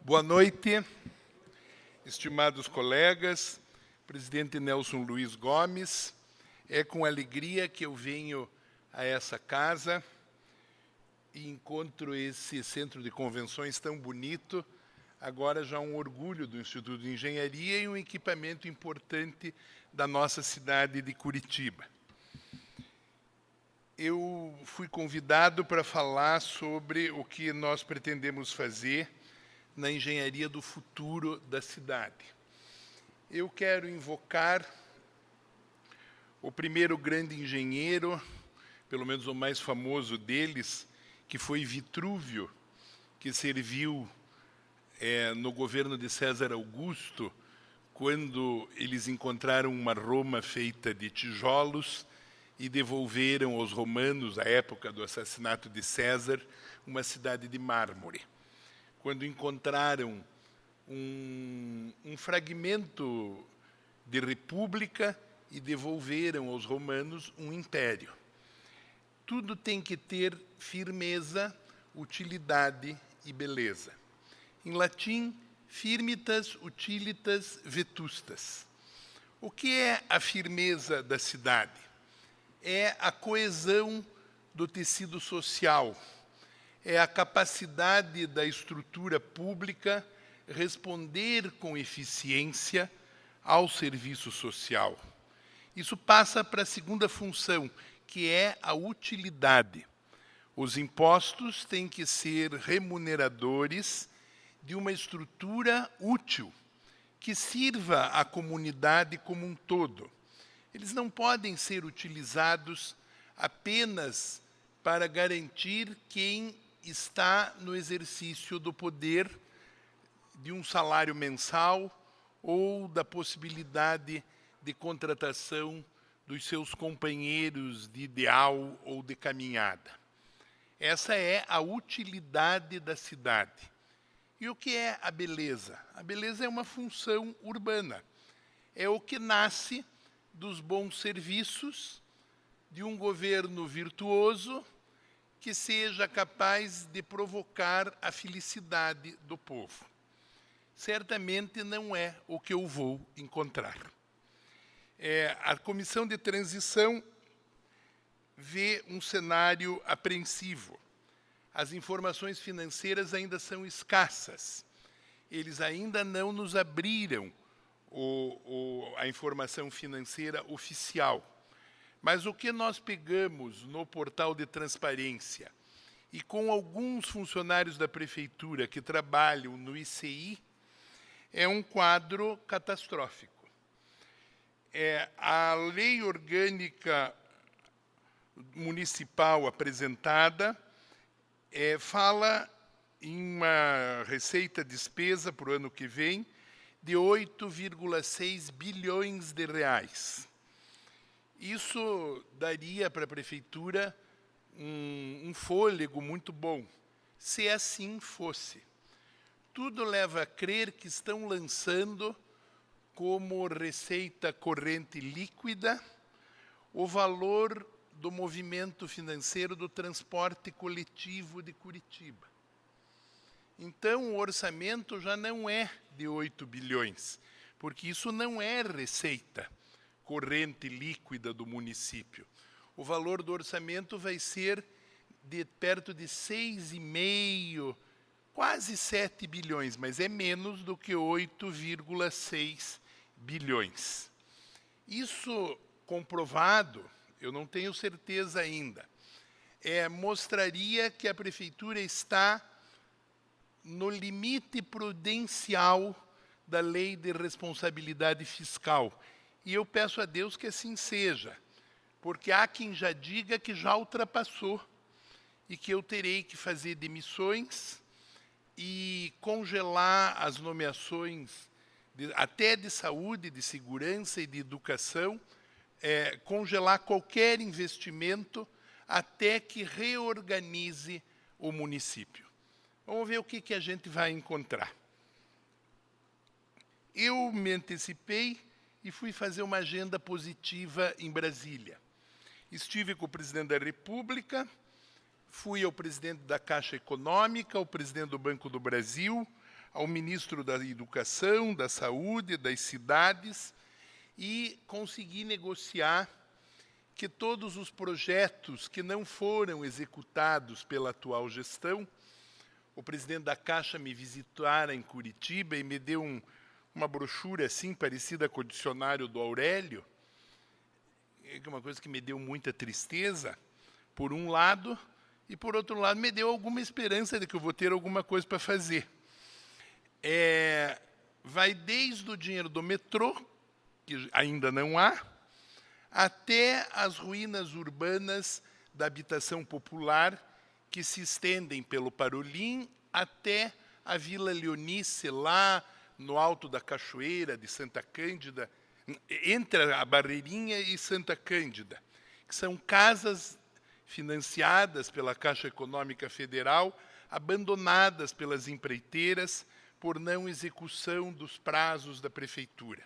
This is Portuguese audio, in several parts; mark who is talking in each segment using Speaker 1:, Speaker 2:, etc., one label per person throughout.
Speaker 1: Boa noite, estimados colegas, presidente Nelson Luiz Gomes. É com alegria que eu venho a essa casa e encontro esse centro de convenções tão bonito, agora já um orgulho do Instituto de Engenharia e um equipamento importante da nossa cidade de Curitiba. Eu fui convidado para falar sobre o que nós pretendemos fazer na engenharia do futuro da cidade. Eu quero invocar o primeiro grande engenheiro, pelo menos o mais famoso deles, que foi Vitrúvio, que serviu no governo de César Augusto, quando eles encontraram uma Roma feita de tijolos e devolveram aos romanos, à época do assassinato de César, uma cidade de mármore. Quando encontraram um fragmento de república e devolveram aos romanos um império. Tudo tem que ter firmeza, utilidade e beleza. Em latim, firmitas, utilitas, vetustas. O que é a firmeza da cidade? É a coesão do tecido social, é a capacidade da estrutura pública responder com eficiência ao serviço social. Isso passa para a segunda função, que é a utilidade. Os impostos têm que ser remuneradores de uma estrutura útil, que sirva à comunidade como um todo. Eles não podem ser utilizados apenas para garantir quem está no exercício do poder de um salário mensal ou da possibilidade de contratação dos seus companheiros de ideal ou de caminhada. Essa é a utilidade da cidade. E o que é a beleza? A beleza é uma função urbana. É o que nasce dos bons serviços, de um governo virtuoso que seja capaz de provocar a felicidade do povo. Certamente não é o que eu vou encontrar. A comissão de transição vê um cenário apreensivo. As informações financeiras ainda são escassas. Eles ainda não nos abriram a informação financeira oficial. Mas o que nós pegamos no portal de transparência e com alguns funcionários da prefeitura que trabalham no ICI é um quadro catastrófico. A lei orgânica municipal apresentada fala em uma receita-despesa para o ano que vem de 8,6 bilhões de reais. Isso daria para a prefeitura um fôlego muito bom, se assim fosse. Tudo leva a crer que estão lançando como receita corrente líquida o valor do movimento financeiro do transporte coletivo de Curitiba. Então, o orçamento já não é de 8 bilhões, porque isso não é receita corrente líquida do município. O valor do orçamento vai ser de perto de 6,5, quase 7 bilhões, mas é menos do que 8,6 bilhões. Isso comprovado, eu não tenho certeza ainda, mostraria que a prefeitura está no limite prudencial da lei de responsabilidade fiscal. E eu peço a Deus que assim seja, porque há quem já diga que já ultrapassou e que eu terei que fazer demissões e congelar as nomeações, até de saúde, de segurança e de educação, congelar qualquer investimento até que reorganize o município. Vamos ver o que a gente vai encontrar. Eu me antecipei e fui fazer uma agenda positiva em Brasília. Estive com o presidente da República, fui ao presidente da Caixa Econômica, ao presidente do Banco do Brasil, ao ministro da Educação, da Saúde, das cidades, e consegui negociar que todos os projetos que não foram executados pela atual gestão, o presidente da Caixa me visitara em Curitiba e me deu uma brochura assim, parecida com o dicionário do Aurélio, que é uma coisa que me deu muita tristeza, por um lado, e por outro lado me deu alguma esperança de que eu vou ter alguma coisa para fazer. Vai desde o dinheiro do metrô, que ainda não há, até as ruínas urbanas da habitação popular, que se estendem pelo Parolim até a Vila Leonice, lá no alto da Cachoeira de Santa Cândida, entre a Barreirinha e Santa Cândida, que são casas financiadas pela Caixa Econômica Federal, abandonadas pelas empreiteiras por não execução dos prazos da prefeitura.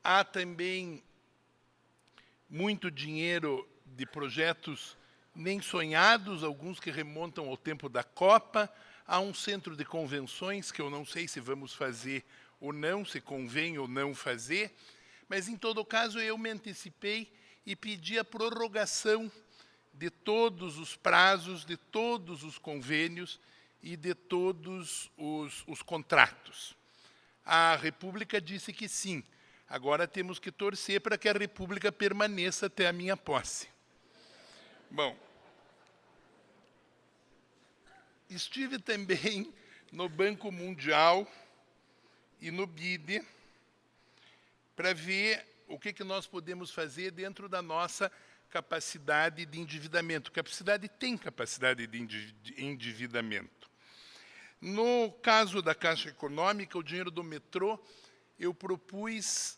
Speaker 1: Há também muito dinheiro de projetos nem sonhados, alguns que remontam ao tempo da Copa. Há um centro de convenções que eu não sei se vamos fazer ou não, se convém ou não fazer, mas, em todo caso, eu me antecipei e pedi a prorrogação de todos os prazos, de todos os convênios e de todos os contratos. A República disse que sim. Agora temos que torcer para que a República permaneça até a minha posse. Bom, estive também no Banco Mundial e no BID para ver o que nós podemos fazer dentro da nossa capacidade de endividamento. A cidade tem capacidade de endividamento. No caso da Caixa Econômica, o dinheiro do metrô, eu propus,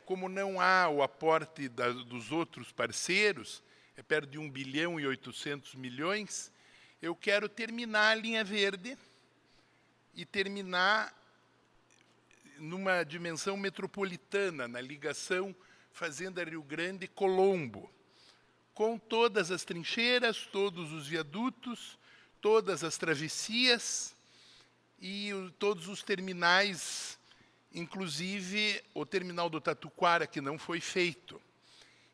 Speaker 1: como não há o aporte dos outros parceiros, é perto de 1 bilhão e 800 milhões, eu quero terminar a linha verde e terminar numa dimensão metropolitana, na ligação Fazenda Rio Grande-Colombo, com todas as trincheiras, todos os viadutos, todas as travessias e todos os terminais, inclusive o terminal do Tatuquara, que não foi feito,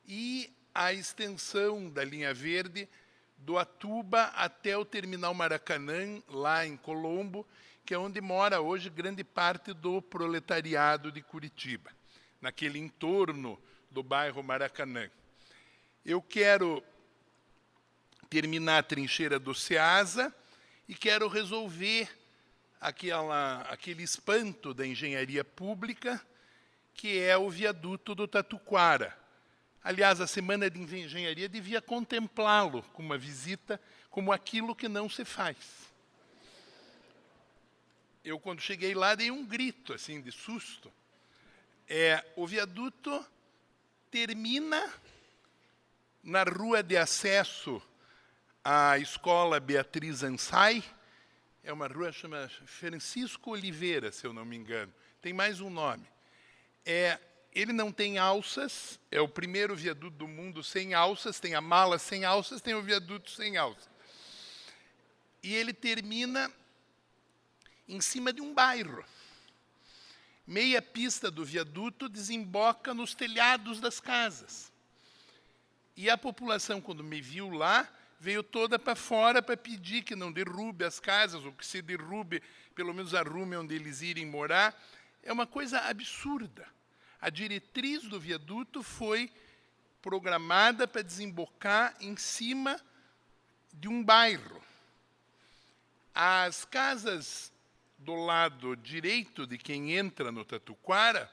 Speaker 1: e a extensão da linha verde do Atuba até o terminal Maracanã, lá em Colombo, que é onde mora hoje grande parte do proletariado de Curitiba, naquele entorno do bairro Maracanã. Eu quero terminar a trincheira do Ceasa e quero resolver aquele espanto da engenharia pública, que é o viaduto do Tatuquara. Aliás, a Semana de Engenharia devia contemplá-lo com uma visita, como aquilo que não se faz. Eu, quando cheguei lá, dei um grito, assim, de susto. O viaduto termina na rua de acesso à Escola Beatriz Ansai. É uma rua que chama Francisco Oliveira, se eu não me engano. Tem mais um nome. Ele não tem alças, é o primeiro viaduto do mundo sem alças, tem a mala sem alças, tem o viaduto sem alças. E ele termina em cima de um bairro. Meia pista do viaduto desemboca nos telhados das casas. E a população, quando me viu lá, veio toda para fora para pedir que não derrube as casas, ou que se derrube, pelo menos arrume onde eles irem morar. É uma coisa absurda. A diretriz do viaduto foi programada para desembocar em cima de um bairro. As casas do lado direito de quem entra no Tatuquara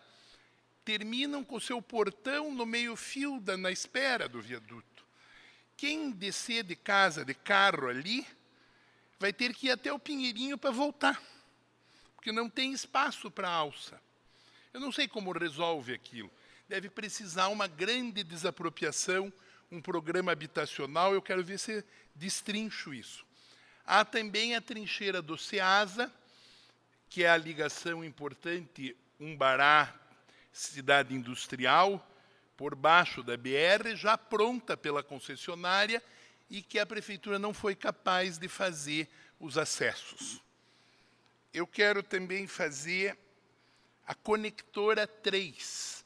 Speaker 1: terminam com o seu portão no meio-fio, na espera do viaduto. Quem descer de casa, de carro ali, vai ter que ir até o Pinheirinho para voltar, porque não tem espaço para alça. Eu não sei como resolve aquilo. Deve precisar uma grande desapropriação, um programa habitacional. Eu quero ver se destrincho isso. Há também a trincheira do Ceasa, que é a ligação importante Umbará, cidade industrial, por baixo da BR, já pronta pela concessionária e que a prefeitura não foi capaz de fazer os acessos. Eu quero também fazer a Conectora 3,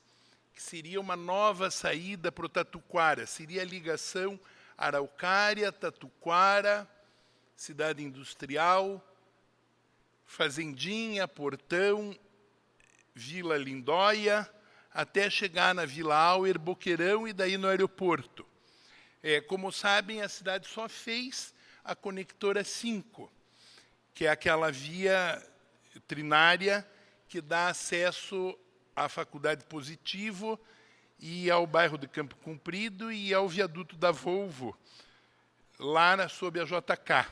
Speaker 1: que seria uma nova saída para o Tatuquara. Seria a ligação Araucária, Tatuquara, cidade industrial, Fazendinha, Portão, Vila Lindóia, até chegar na Vila Auer, Boqueirão e daí no aeroporto. Como sabem, a cidade só fez a Conectora 5, que é aquela via trinária que dá acesso à Faculdade Positivo e ao bairro de Campo Comprido e ao viaduto da Volvo, lá sob a JK.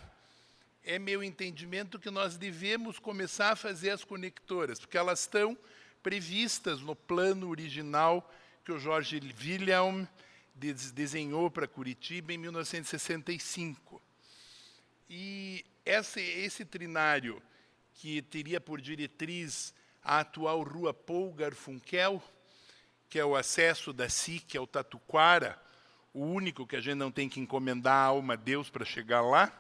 Speaker 1: É meu entendimento que nós devemos começar a fazer as conectoras, porque elas estão previstas no plano original que o Jorge Wilhelm desenhou para Curitiba em 1965. E esse trinário, que teria por diretriz a atual Rua Paul Garfunkel, que é o acesso da SIC ao Tatuquara, o único que a gente não tem que encomendar a alma a Deus para chegar lá,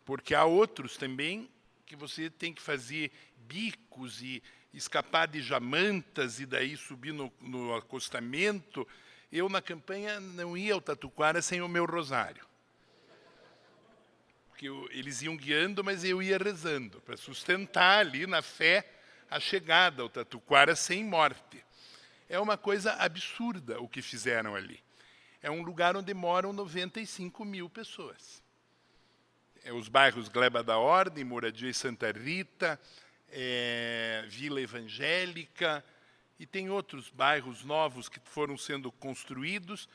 Speaker 1: porque há outros também que você tem que fazer bicos e escapar de Jamantas e daí subir no acostamento. Eu, na campanha, não ia ao Tatuquara sem o meu rosário. Porque eles iam guiando, mas eu ia rezando, para sustentar ali na fé a chegada ao Tatuquara sem morte. É uma coisa absurda o que fizeram ali. É um lugar onde moram 95 mil pessoas. Os bairros Gleba da Ordem, Moradia e Santa Rita, Vila Evangélica, e tem outros bairros novos que foram sendo construídos,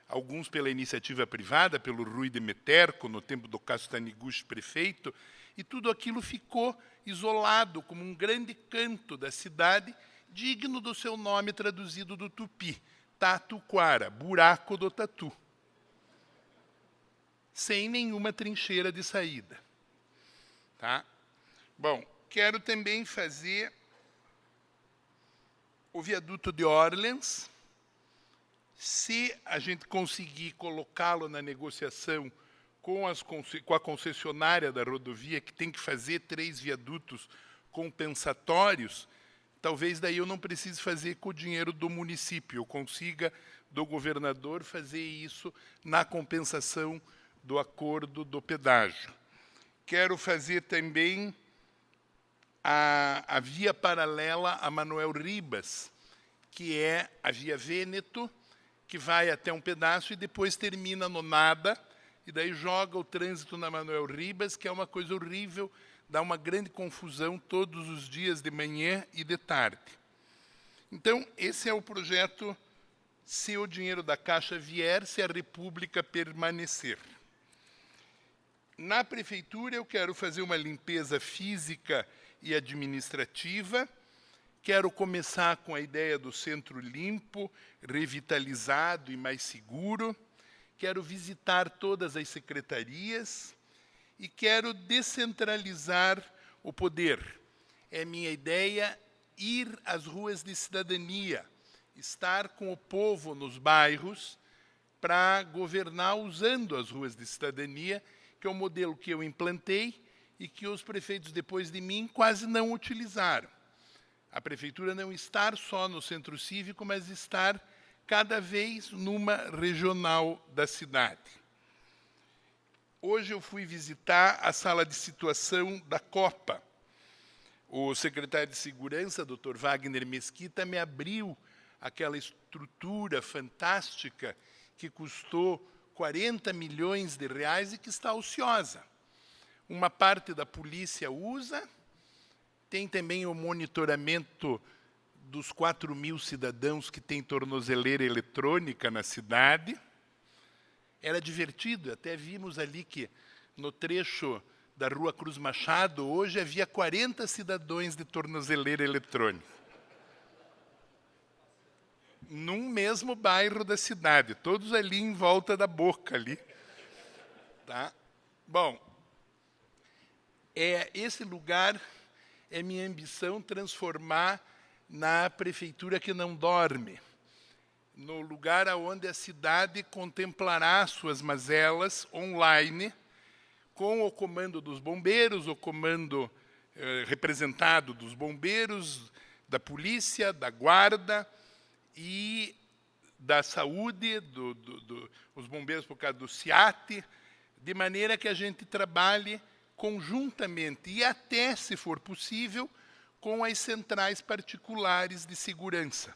Speaker 1: alguns pela iniciativa privada, pelo Rui de Meterco, no tempo do Castaniguchi prefeito, e tudo aquilo ficou isolado como um grande canto da cidade, digno do seu nome traduzido do tupi, Tatuquara, buraco do tatu, sem nenhuma trincheira de saída. Tá? Bom, quero também fazer o viaduto de Orleans. Se a gente conseguir colocá-lo na negociação com a concessionária da rodovia, que tem que fazer 3 viadutos compensatórios, talvez daí eu não precise fazer com o dinheiro do município, eu consiga, do governador, fazer isso na compensação do acordo do pedágio. Quero fazer também a via paralela a Manuel Ribas, que é a via Vêneto, que vai até um pedaço e depois termina no nada, e daí joga o trânsito na Manuel Ribas, que é uma coisa horrível, dá uma grande confusão todos os dias de manhã e de tarde. Então, esse é o projeto se o dinheiro da Caixa vier, se a República permanecer. Na Prefeitura, eu quero fazer uma limpeza física e administrativa. Quero começar com a ideia do centro limpo, revitalizado e mais seguro. Quero visitar todas as secretarias e quero descentralizar o poder. É minha ideia ir às ruas de cidadania, estar com o povo nos bairros para governar usando as ruas de cidadania, que é um modelo que eu implantei e que os prefeitos depois de mim quase não utilizaram. A prefeitura não estar só no centro cívico, mas estar cada vez numa regional da cidade. Hoje eu fui visitar a sala de situação da Copa. O secretário de Segurança, Dr. Wagner Mesquita, me abriu aquela estrutura fantástica que custou 40 milhões de reais e que está ociosa. Uma parte da polícia usa, tem também o monitoramento dos 4.000 cidadãos que têm tornozeleira eletrônica na cidade. Era divertido, até vimos ali que no trecho da Rua Cruz Machado, hoje havia 40 cidadãos de tornozeleira eletrônica. Num mesmo bairro da cidade, todos ali em volta da boca ali. Tá? Bom, esse lugar é minha ambição transformar na prefeitura que não dorme, no lugar onde a cidade contemplará suas mazelas online, com o comando dos bombeiros, o comando representado dos bombeiros, da polícia, da guarda e da saúde, os bombeiros por causa do SIAT, de maneira que a gente trabalhe conjuntamente e até, se for possível, com as centrais particulares de segurança,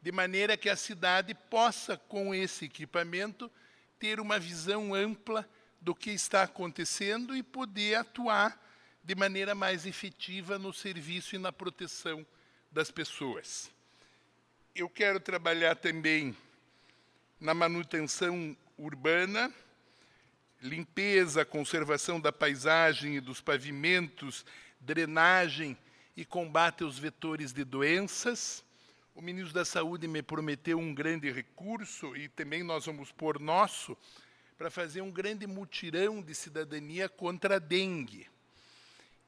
Speaker 1: de maneira que a cidade possa, com esse equipamento, ter uma visão ampla do que está acontecendo e poder atuar de maneira mais efetiva no serviço e na proteção das pessoas. Eu quero trabalhar também na manutenção urbana, limpeza, conservação da paisagem e dos pavimentos, drenagem e combate aos vetores de doenças. O ministro da Saúde me prometeu um grande recurso, e também nós vamos pôr nosso, para fazer um grande mutirão de cidadania contra a dengue.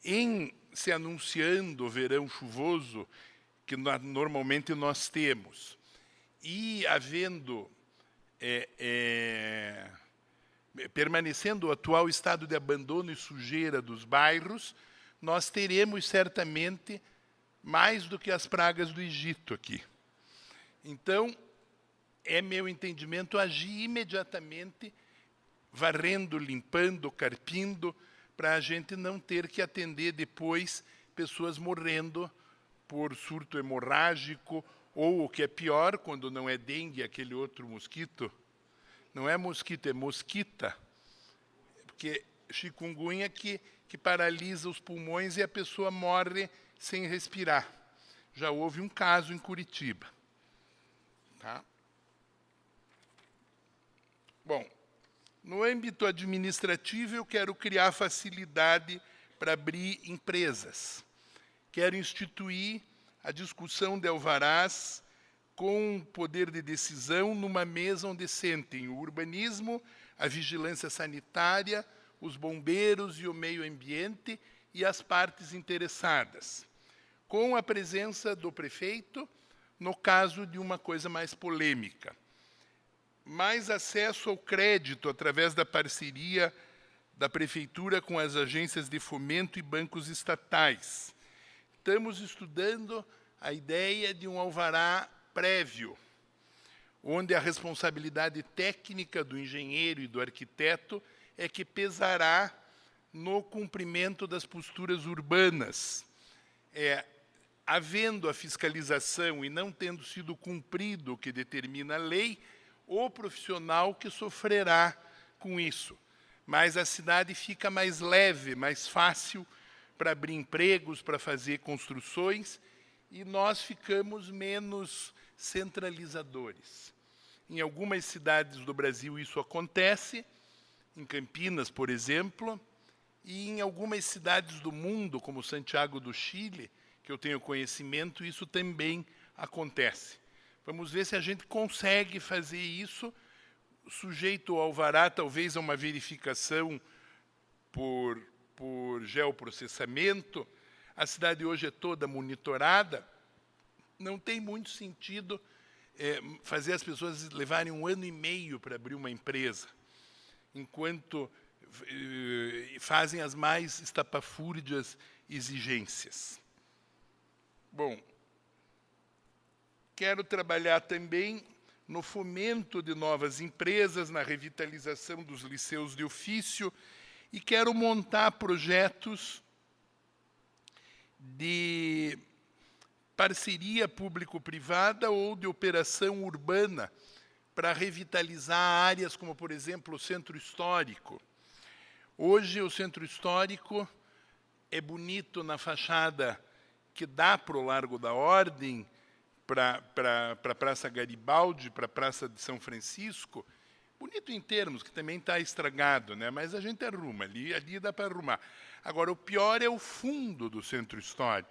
Speaker 1: Em se anunciando o verão chuvoso, que normalmente nós temos, e havendo, permanecendo o atual estado de abandono e sujeira dos bairros, nós teremos certamente mais do que as pragas do Egito aqui. Então, é meu entendimento agir imediatamente, varrendo, limpando, carpindo, para a gente não ter que atender depois pessoas morrendo por surto hemorrágico, ou o que é pior, quando não é dengue, aquele outro mosquito. Não é mosquito, é mosquita, porque chikungunya que paralisa os pulmões e a pessoa morre sem respirar. Já houve um caso em Curitiba. Tá? Bom, no âmbito administrativo, eu quero criar facilidade para abrir empresas. Quero instituir a discussão de alvarás com poder de decisão numa mesa onde sentem o urbanismo, a vigilância sanitária, os bombeiros e o meio ambiente e as partes interessadas, com a presença do prefeito, no caso de uma coisa mais polêmica. Mais acesso ao crédito através da parceria da prefeitura com as agências de fomento e bancos estatais. Estamos estudando a ideia de um alvará prévio, onde a responsabilidade técnica do engenheiro e do arquiteto é que pesará no cumprimento das posturas urbanas. Havendo a fiscalização e não tendo sido cumprido o que determina a lei, o profissional que sofrerá com isso. Mas a cidade fica mais leve, mais fácil para abrir empregos, para fazer construções, e nós ficamos menos centralizadores. Em algumas cidades do Brasil isso acontece, em Campinas, por exemplo, e em algumas cidades do mundo, como Santiago do Chile, que eu tenho conhecimento, isso também acontece. Vamos ver se a gente consegue fazer isso, sujeito ao alvará, talvez a uma verificação por geoprocessamento. A cidade hoje é toda monitorada. Não tem muito sentido fazer as pessoas levarem 1 ano e meio para abrir uma empresa, enquanto fazem as mais estapafúrdias exigências. Bom, quero trabalhar também no fomento de novas empresas, na revitalização dos liceus de ofício, e quero montar projetos de parceria público-privada ou de operação urbana para revitalizar áreas como, por exemplo, o Centro Histórico. Hoje, o Centro Histórico é bonito na fachada que dá para o Largo da Ordem, para a Praça Garibaldi, para a Praça de São Francisco, bonito em termos, que também está estragado, né? Mas a gente arruma, ali dá para arrumar. Agora, o pior é o fundo do Centro Histórico,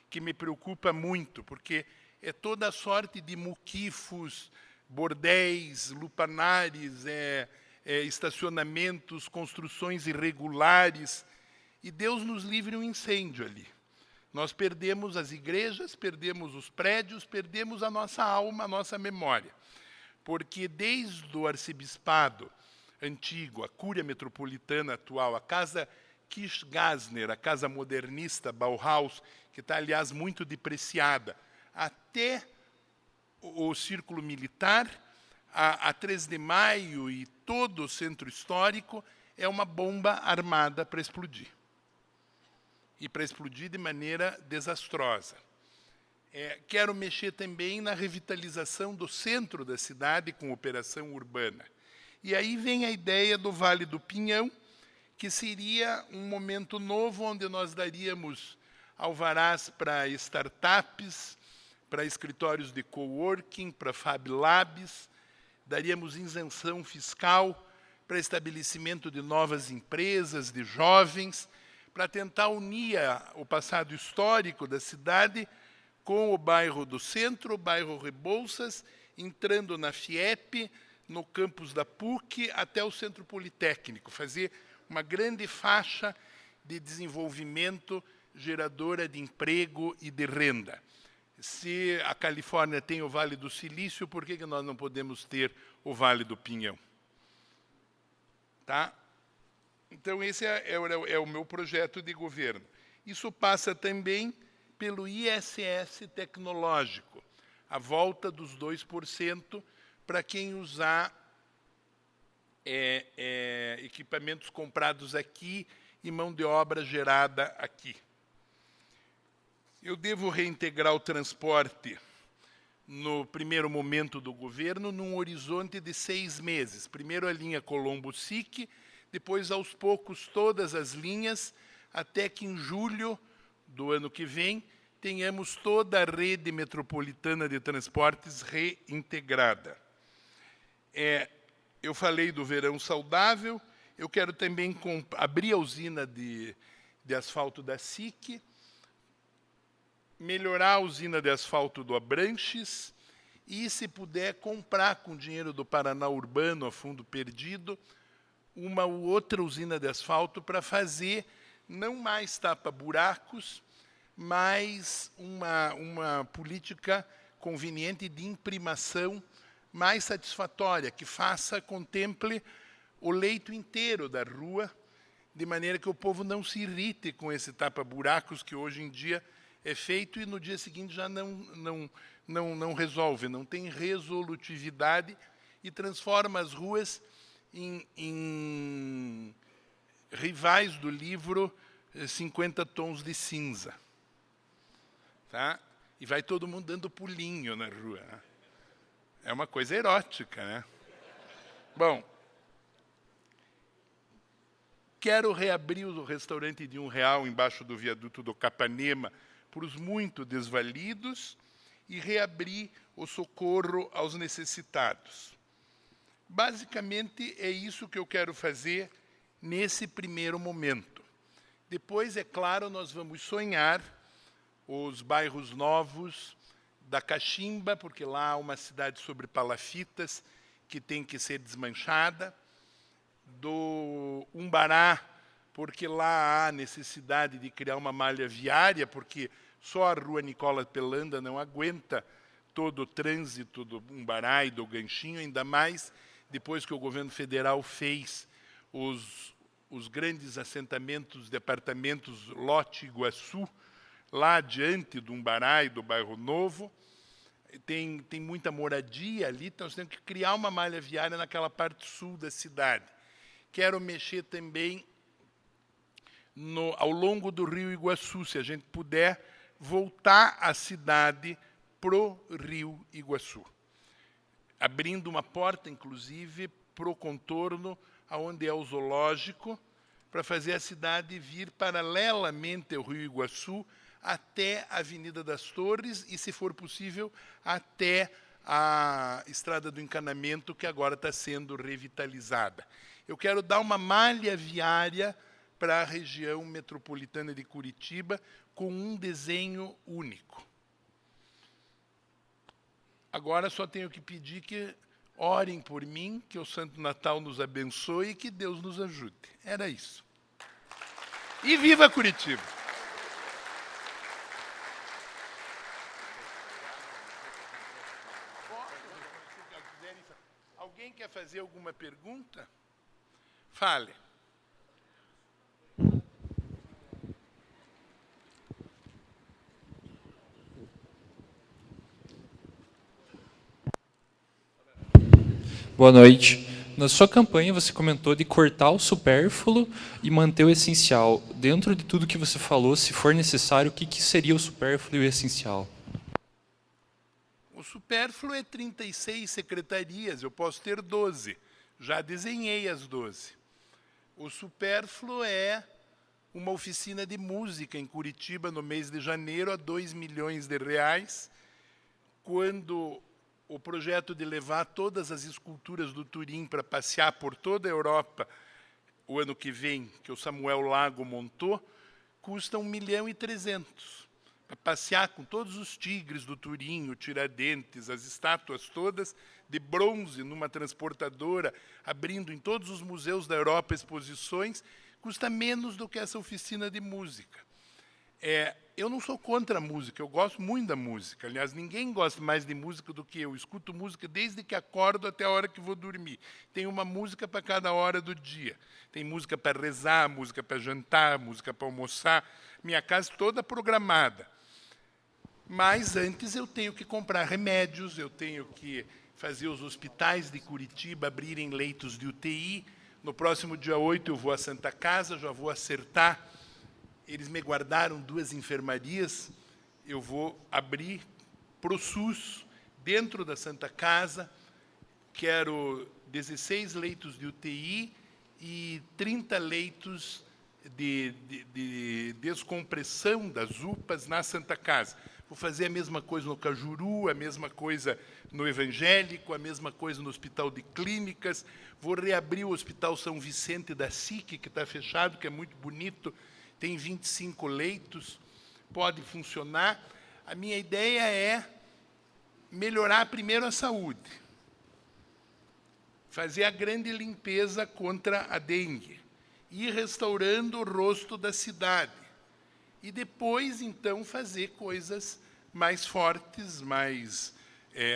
Speaker 1: que me preocupa muito, porque é toda sorte de muquifos, bordéis, lupanares, estacionamentos, construções irregulares, e Deus nos livre um incêndio ali. Nós perdemos as igrejas, perdemos os prédios, perdemos a nossa alma, a nossa memória. Porque desde o arcebispado antigo, a Cúria Metropolitana atual, a Casa Kirchgärtner, a casa modernista Bauhaus, que está, aliás, muito depreciada, até o Círculo Militar, a 3 de Maio e todo o centro histórico é uma bomba armada para explodir. E para explodir de maneira desastrosa. Quero mexer também na revitalização do centro da cidade com operação urbana. E aí vem a ideia do Vale do Pinhão, que seria um momento novo onde nós daríamos alvarás para startups, para escritórios de coworking, para Fab Labs, daríamos isenção fiscal para estabelecimento de novas empresas, de jovens, para tentar unir o passado histórico da cidade com o bairro do Centro, o bairro Rebouças, entrando na FIEP, no campus da PUC, até o Centro Politécnico, fazer uma grande faixa de desenvolvimento geradora de emprego e de renda. Se a Califórnia tem o Vale do Silício, por que nós não podemos ter o Vale do Pinhão? Tá? Então, esse é o meu projeto de governo. Isso passa também pelo ISS tecnológico, a volta dos 2% para quem usar equipamentos comprados aqui e mão de obra gerada aqui. Eu devo reintegrar o transporte no primeiro momento do governo, num horizonte de 6 meses. Primeiro a linha Colombo-SIC, depois, aos poucos, todas as linhas, até que em julho do ano que vem tenhamos toda a rede metropolitana de transportes reintegrada. Eu falei do verão saudável, eu quero também abrir a usina de asfalto da SIC, melhorar a usina de asfalto do Abranches e, se puder, comprar com dinheiro do Paraná Urbano, a fundo perdido, uma ou outra usina de asfalto para fazer não mais tapa-buracos, mas uma política conveniente de imprimação mais satisfatória, que contemple o leito inteiro da rua, de maneira que o povo não se irrite com esse tapa-buracos que hoje em dia é feito e no dia seguinte já não resolve, não tem resolutividade e transforma as ruas em rivais do livro 50 Tons de Cinza. Tá? E vai todo mundo dando pulinho na rua. Né? É uma coisa erótica, né? Bom, quero reabrir o restaurante de R$1 embaixo do viaduto do Capanema para os muito desvalidos e reabrir o socorro aos necessitados. Basicamente, é isso que eu quero fazer nesse primeiro momento. Depois, é claro, nós vamos sonhar os bairros novos da Caximba, porque lá há uma cidade sobre palafitas que tem que ser desmanchada, do Umbará, porque lá há necessidade de criar uma malha viária, porque só a rua Nicola Pelanda não aguenta todo o trânsito do Umbará e do Ganchinho, ainda mais depois que o governo federal fez os grandes assentamentos de apartamentos Lote Iguaçu, lá adiante do Umbará e do Bairro Novo. Tem muita moradia ali, então nós temos que criar uma malha viária naquela parte sul da cidade. Quero mexer também ao longo do Rio Iguaçu, se a gente puder voltar a cidade para o Rio Iguaçu, abrindo uma porta, inclusive, para o contorno, onde é o zoológico, para fazer a cidade vir paralelamente ao Rio Iguaçu até a Avenida das Torres e, se for possível, até a Estrada do Encanamento, que agora está sendo revitalizada. Eu quero dar uma malha viária para a região metropolitana de Curitiba com um desenho único. Agora só tenho que pedir que orem por mim, que o Santo Natal nos abençoe e que Deus nos ajude. Era isso. E viva Curitiba! Alguém quer fazer alguma pergunta? Fale.
Speaker 2: Boa noite. Na sua campanha, você comentou de cortar o supérfluo e manter o essencial. Dentro de tudo que você falou, se for necessário, o que seria o supérfluo e o essencial?
Speaker 1: O supérfluo é 36 secretarias, eu posso ter 12. Já desenhei as 12. O supérfluo é uma oficina de música em Curitiba, no mês de janeiro, a R$2 milhões, quando o projeto de levar todas as esculturas do Turim para passear por toda a Europa, o ano que vem, que o Samuel Lago montou, custa 1.300.000. Para passear com todos os tigres do Turim, o Tiradentes, as estátuas todas de bronze numa transportadora, abrindo em todos os museus da Europa exposições, custa menos do que essa oficina de música. Eu não sou contra a música, eu gosto muito da música. Aliás, ninguém gosta mais de música do que eu. Escuto música desde que acordo até a hora que vou dormir. Tem uma música para cada hora do dia. Tem música para rezar, música para jantar, música para almoçar. Minha casa toda programada. Mas antes eu tenho que comprar remédios, eu tenho que fazer os hospitais de Curitiba abrirem leitos de UTI. No próximo dia 8 eu vou à Santa Casa, já vou acertar. Eles me guardaram 2 enfermarias, eu vou abrir para o SUS, dentro da Santa Casa. Quero 16 leitos de UTI e 30 leitos de descompressão das UPAs na Santa Casa. Vou fazer a mesma coisa no Cajuru, a mesma coisa no Evangélico, a mesma coisa no Hospital de Clínicas. Vou reabrir o Hospital São Vicente da SIC, que está fechado, que é muito bonito, tem 25 leitos, pode funcionar. A minha ideia é melhorar primeiro a saúde, fazer a grande limpeza contra a dengue, ir restaurando o rosto da cidade, e depois, então, fazer coisas mais fortes, mais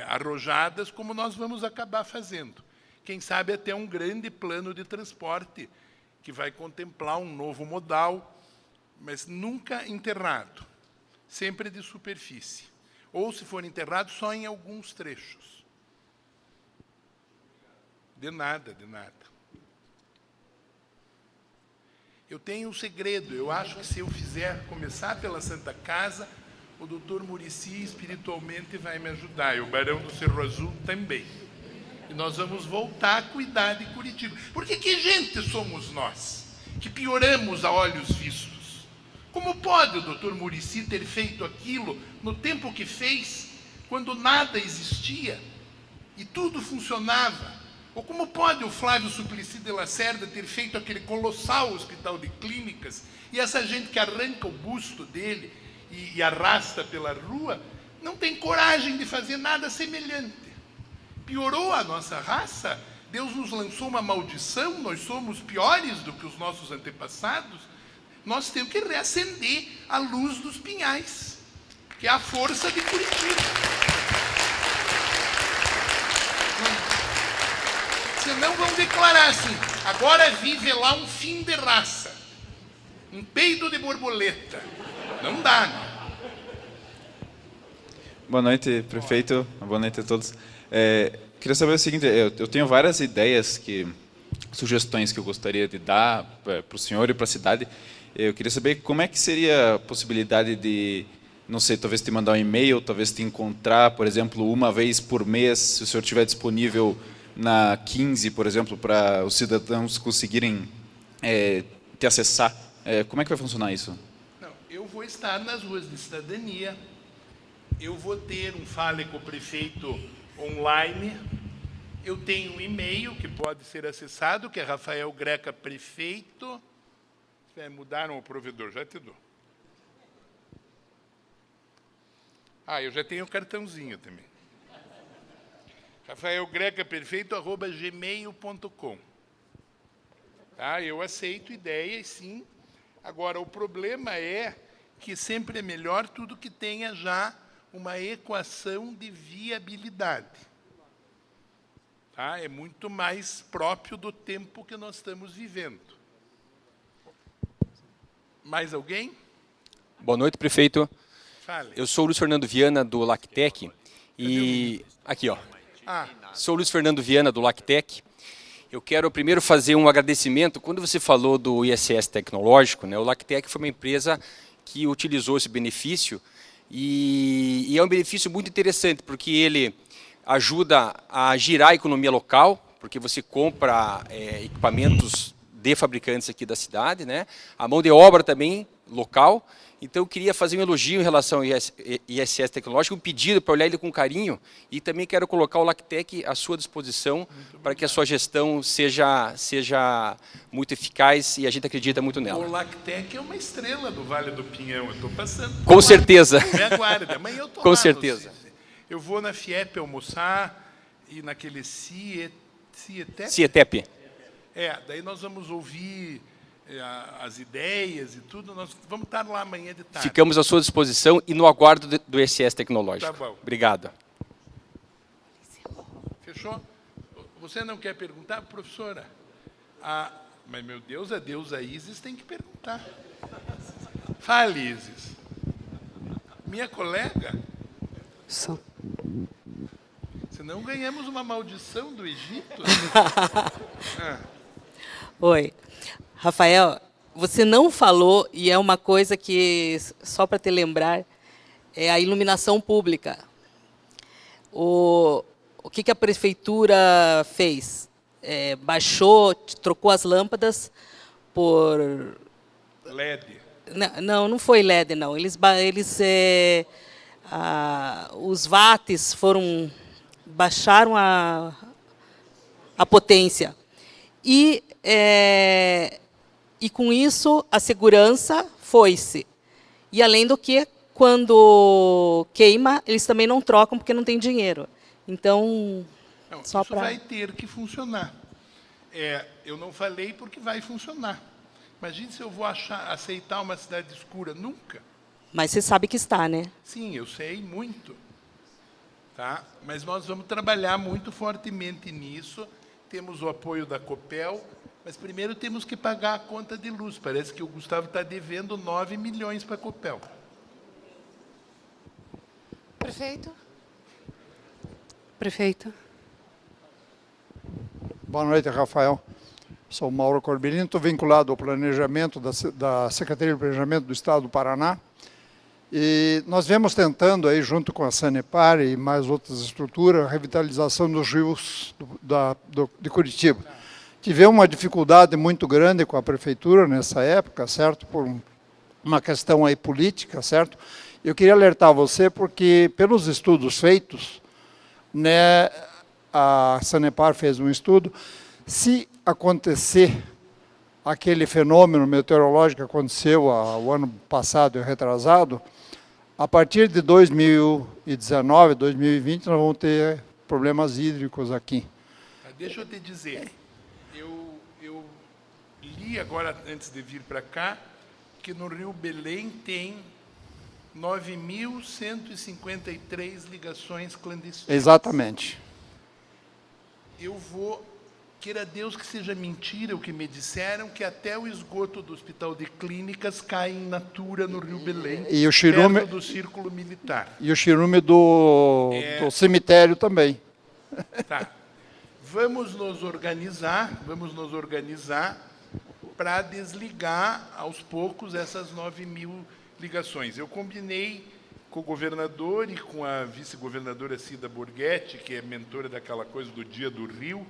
Speaker 1: arrojadas, como nós vamos acabar fazendo. Quem sabe até um grande plano de transporte, que vai contemplar um novo modal, mas nunca enterrado, sempre de superfície. Ou, se for enterrado, só em alguns trechos. De nada, de nada. Eu tenho um segredo. Eu acho que se eu começar pela Santa Casa, o doutor Muricy espiritualmente vai me ajudar. E o Barão do Cerro Azul também. E nós vamos voltar a cuidar de Curitiba. Porque que gente somos nós, que pioramos a olhos vistos? Como pode o doutor Muricy ter feito aquilo no tempo que fez, quando nada existia e tudo funcionava? Ou como pode o Flávio Suplicy de Lacerda ter feito aquele colossal hospital de clínicas e essa gente que arranca o busto dele e arrasta pela rua não tem coragem de fazer nada semelhante? Piorou a nossa raça? Deus nos lançou uma maldição? Nós somos piores do que os nossos antepassados? Nós temos que reacender a luz dos pinhais, que é a força de Curitiba. Senão vão declarar assim, agora vive lá um fim de raça, um peido de borboleta. Não dá, né?
Speaker 3: Boa noite, prefeito. Boa noite a todos. Queria saber o seguinte, eu tenho várias ideias, sugestões que eu gostaria de dar para o senhor e para a cidade. Eu queria saber como é que seria a possibilidade de, não sei, talvez te mandar um e-mail, talvez te encontrar, por exemplo, uma vez por mês, se o senhor estiver disponível na 15, por exemplo, para os cidadãos conseguirem te acessar. Como é que vai funcionar isso?
Speaker 1: Não, eu vou estar nas ruas de cidadania, eu vou ter um Fale com o Prefeito online, eu tenho um e-mail que pode ser acessado, que é Rafael Greca Prefeito. Mudaram o provedor, já te dou. Eu já tenho o cartãozinho também. rafaelgrecaperfeito@gmail.com. Tá? Eu aceito ideias, sim. Agora, o problema é que sempre é melhor tudo que tenha já uma equação de viabilidade. Tá? É muito mais próprio do tempo que nós estamos vivendo. Mais alguém?
Speaker 4: Boa noite, prefeito.
Speaker 1: Fale.
Speaker 4: Eu sou o Luiz Fernando Viana, do Lactec. E aqui, ó. Sou Luiz Fernando Viana, do Lactec. Eu quero primeiro fazer um agradecimento. Quando você falou do ISS tecnológico, né, o Lactec foi uma empresa que utilizou esse benefício e é um benefício muito interessante, porque ele ajuda a girar a economia local, porque você compra equipamentos de fabricantes aqui da cidade, né? A mão de obra também local. Então, eu queria fazer um elogio em relação ao ISS tecnológico, um pedido para olhar ele com carinho, e também quero colocar o Lactec à sua disposição para que a sua gestão seja muito eficaz, e a gente acredita muito nela.
Speaker 1: O Lactec é uma estrela do Vale do Pinhão, eu estou passando.
Speaker 4: Com certeza.
Speaker 1: Me aguarde, amanhã eu estou
Speaker 4: Com
Speaker 1: lá
Speaker 4: certeza.
Speaker 1: Eu vou na FIEP almoçar, e naquele CIETEP.
Speaker 4: CIETEP.
Speaker 1: Daí nós vamos ouvir as ideias e tudo, nós vamos estar lá amanhã de tarde.
Speaker 4: Ficamos à sua disposição e no aguardo do ISS tecnológico.
Speaker 1: Tá bom.
Speaker 4: Obrigado.
Speaker 1: Fechou? Você não quer perguntar, professora? Mas, meu Deus, a deusa Isis tem que perguntar. Fale, Isis. Minha colega?
Speaker 5: Só.
Speaker 1: Senão ganhamos uma maldição do Egito.
Speaker 5: Oi. Rafael, você não falou, e é uma coisa que, só para te lembrar, é a iluminação pública. O que a prefeitura fez? Baixou, trocou as lâmpadas por...
Speaker 1: LED.
Speaker 5: Não foi LED, não. Os watts baixaram a potência. E com isso, a segurança foi-se. E, além do que, quando queima, eles também não trocam, porque não tem dinheiro. Então,
Speaker 1: isso vai ter que funcionar. Eu não falei porque vai funcionar. Imagine se eu vou aceitar uma cidade escura. Nunca.
Speaker 5: Mas você sabe que está, né?
Speaker 1: Sim, eu sei muito. Tá? Mas nós vamos trabalhar muito fortemente nisso. Temos o apoio da Copel, mas primeiro temos que pagar a conta de luz. Parece que o Gustavo está devendo 9 milhões para a Copel.
Speaker 6: Prefeito? Prefeito?
Speaker 7: Boa noite, Rafael. Sou Mauro Corbelino, estou vinculado ao planejamento da Secretaria de Planejamento do Estado do Paraná. E nós viemos tentando, aí, junto com a Sanepar e mais outras estruturas, a revitalização dos rios de Curitiba. Tivemos uma dificuldade muito grande com a prefeitura nessa época, certo? Por uma questão aí política, certo? Eu queria alertar você porque, pelos estudos feitos, né, a Sanepar fez um estudo, se acontecer aquele fenômeno meteorológico que aconteceu o ano passado e retrasado, a partir de 2019, 2020, nós vamos ter problemas hídricos aqui.
Speaker 1: Deixa eu te dizer, eu li agora, antes de vir para cá, que no Rio Belém tem 9.153 ligações clandestinas.
Speaker 7: Exatamente.
Speaker 1: Queira Deus que seja mentira o que me disseram, que até o esgoto do Hospital de Clínicas cai in natura no Rio Belém,
Speaker 7: e o chirume,
Speaker 1: perto do Círculo Militar.
Speaker 7: E o chirume do cemitério também.
Speaker 1: Tá. Vamos nos organizar para desligar aos poucos essas 9.000 ligações. Eu combinei com o governador e com a vice-governadora Cida Borghetti, que é mentora daquela coisa do Dia do Rio,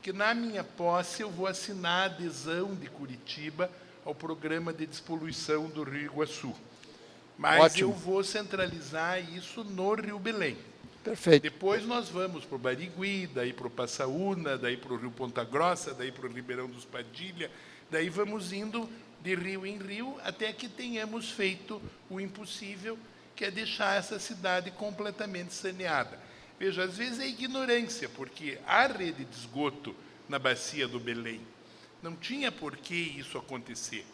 Speaker 1: que na minha posse eu vou assinar a adesão de Curitiba ao programa de despoluição do Rio Iguaçu. Mas
Speaker 7: Ótimo.
Speaker 1: eu vou centralizar isso no Rio Belém.
Speaker 7: Perfeito.
Speaker 1: Depois nós vamos para o Barigui, daí para o Passaúna, daí para o Rio Ponta Grossa, daí para o Ribeirão dos Padilha, daí vamos indo de rio em rio até que tenhamos feito o impossível, que é deixar essa cidade completamente saneada. Veja, às vezes é ignorância, porque a rede de esgoto na bacia do Belém não tinha por que isso acontecer.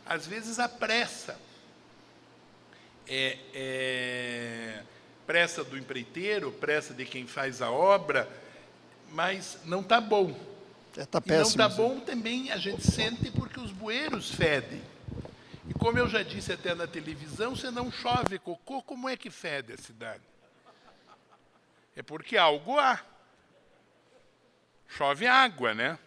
Speaker 1: Às vezes a pressa. Pressa do empreiteiro, pressa de quem faz a obra, mas não está bom.
Speaker 7: Tá péssimo,
Speaker 1: e não está bom também, a gente sente, porque os bueiros fedem. E como eu já disse até na televisão, se não chove cocô, como é que fede a cidade? É porque algo há. chove água, né?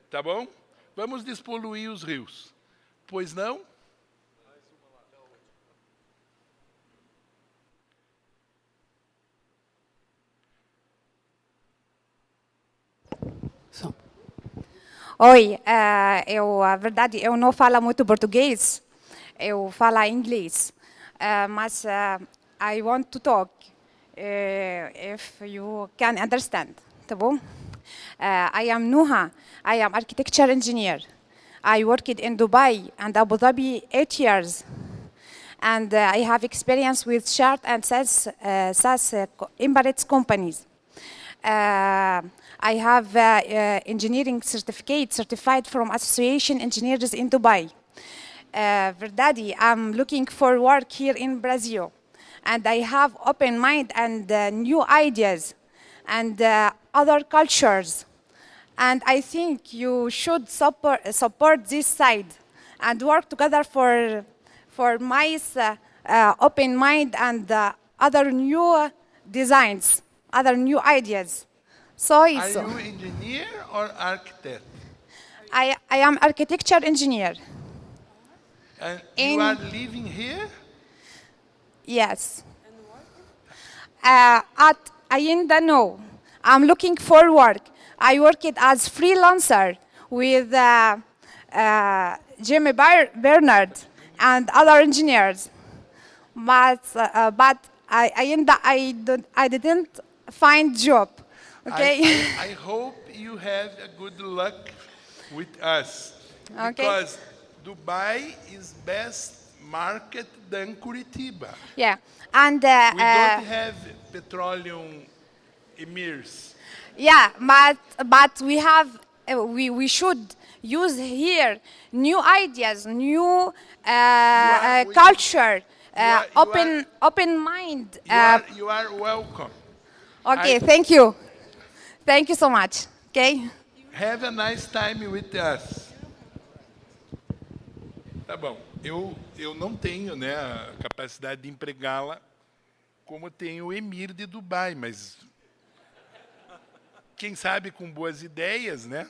Speaker 1: Tá bom? Vamos despoluir os rios. Pois não?
Speaker 6: Oi, a verdade, eu não falo muito português, eu falo inglês, mas I want to talk, if you can understand, tá bom? I am Nuha, I am architecture engineer. I worked in Dubai and Abu Dhabi 8 years, and I have experience with shared and SaaS embedded companies. I have engineering certificate certified from Association Engineers in Dubai. Verdade, I'm looking for work here in Brazil. And I have open mind and new ideas and other cultures. And I think you should support this side and work together for my open mind and other new designs, other new ideas. Só isso.
Speaker 1: Are you engineer or architect?
Speaker 6: I am architecture engineer.
Speaker 1: And you are living here?
Speaker 6: Yes. At Ainda no. I'm looking for work. I worked as freelancer with Jimmy Bernard and other engineers. But I didn't find job. Okay.
Speaker 1: I hope you have a good luck with us.
Speaker 6: Okay.
Speaker 1: Because Dubai is best market than Curitiba.
Speaker 6: Yeah. And
Speaker 1: We don't have petroleum emirs.
Speaker 6: yeah, but we have we should use here new ideas, new culture, open mind.
Speaker 1: You are welcome.
Speaker 6: Okay, thank you. Thank you so much. Okay.
Speaker 1: Have a nice time with us. Tá bom. Eu não tenho, né, a capacidade de empregá-la como tem o emir de Dubai, mas quem sabe com boas ideias, né?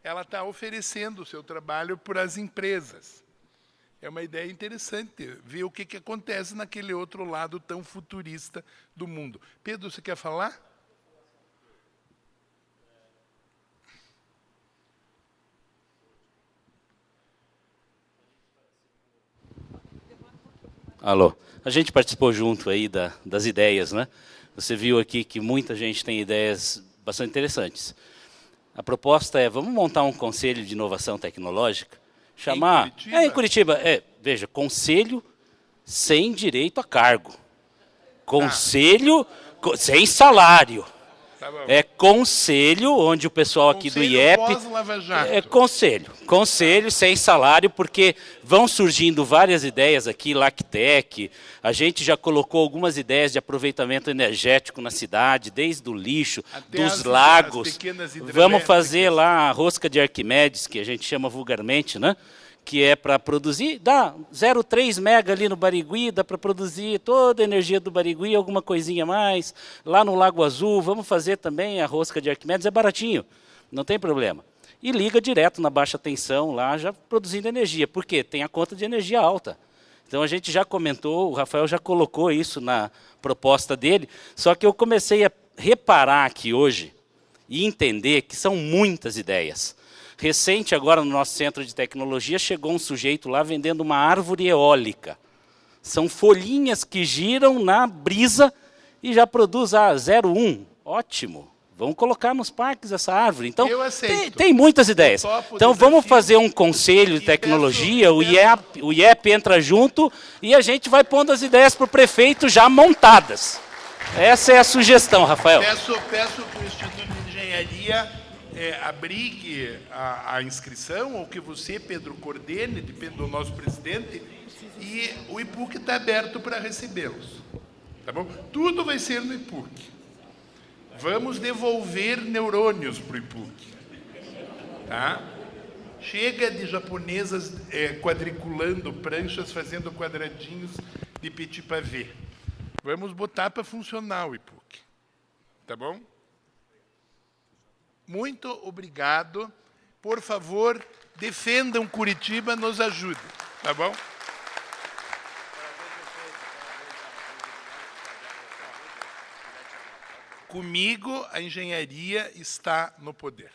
Speaker 1: Ela está oferecendo o seu trabalho para as empresas. É uma ideia interessante ver o que acontece naquele outro lado tão futurista do mundo. Pedro, você quer falar?
Speaker 8: Alô. A gente participou junto aí das ideias, né? Você viu aqui que muita gente tem ideias bastante interessantes. A proposta é, vamos montar um conselho de inovação tecnológica, chamar... em Curitiba. Veja, conselho sem direito a cargo. Conselho sem salário.
Speaker 1: Tá bom.
Speaker 8: É conselho, onde o pessoal aqui do IEP...
Speaker 1: Pós-Lava Jato.
Speaker 8: É conselho sem salário, porque vão surgindo várias ideias aqui, Lactec, a gente já colocou algumas ideias de aproveitamento energético na cidade, desde o lixo,
Speaker 1: até
Speaker 8: dos
Speaker 1: as
Speaker 8: lagos.
Speaker 1: pequenas hidrelétricas.
Speaker 8: Vamos fazer lá a rosca de Arquimedes, que a gente chama vulgarmente, né? Que é para produzir, dá 0,3 mega ali no Barigui, dá para produzir toda a energia do Barigui, alguma coisinha a mais. Lá no Lago Azul, vamos fazer também a rosca de Arquimedes, é baratinho, não tem problema. E liga direto na baixa tensão lá, já produzindo energia. Por quê? Tem a conta de energia alta. Então a gente já comentou, o Rafael já colocou isso na proposta dele, só que eu comecei a reparar aqui hoje e entender que são muitas ideias. Recente, agora no nosso centro de tecnologia, chegou um sujeito lá vendendo uma árvore eólica. São folhinhas que giram na brisa e já produz 0,1. Ótimo. Vamos colocar nos parques essa árvore. Então,
Speaker 1: Eu aceito.
Speaker 8: tem muitas ideias. Então, vamos fazer um conselho de tecnologia, o IEP entra junto e a gente vai pondo as ideias para o prefeito já montadas. Essa é a sugestão, Rafael.
Speaker 1: Peço que o Instituto de Engenharia abrigue a inscrição, ou que você, Pedro, coordene, depende do nosso presidente, e o IPUC está aberto para recebê-los. Tá bom? Tudo vai ser no IPUC. Vamos devolver neurônios para o IPUC. Tá? Chega de japonesas quadriculando pranchas, fazendo quadradinhos de petit pavé. Vamos botar para funcionar o IPUC. Tá bom? Muito obrigado. Por favor, defendam Curitiba, nos ajudem. Tá bom? Comigo, a engenharia está no poder.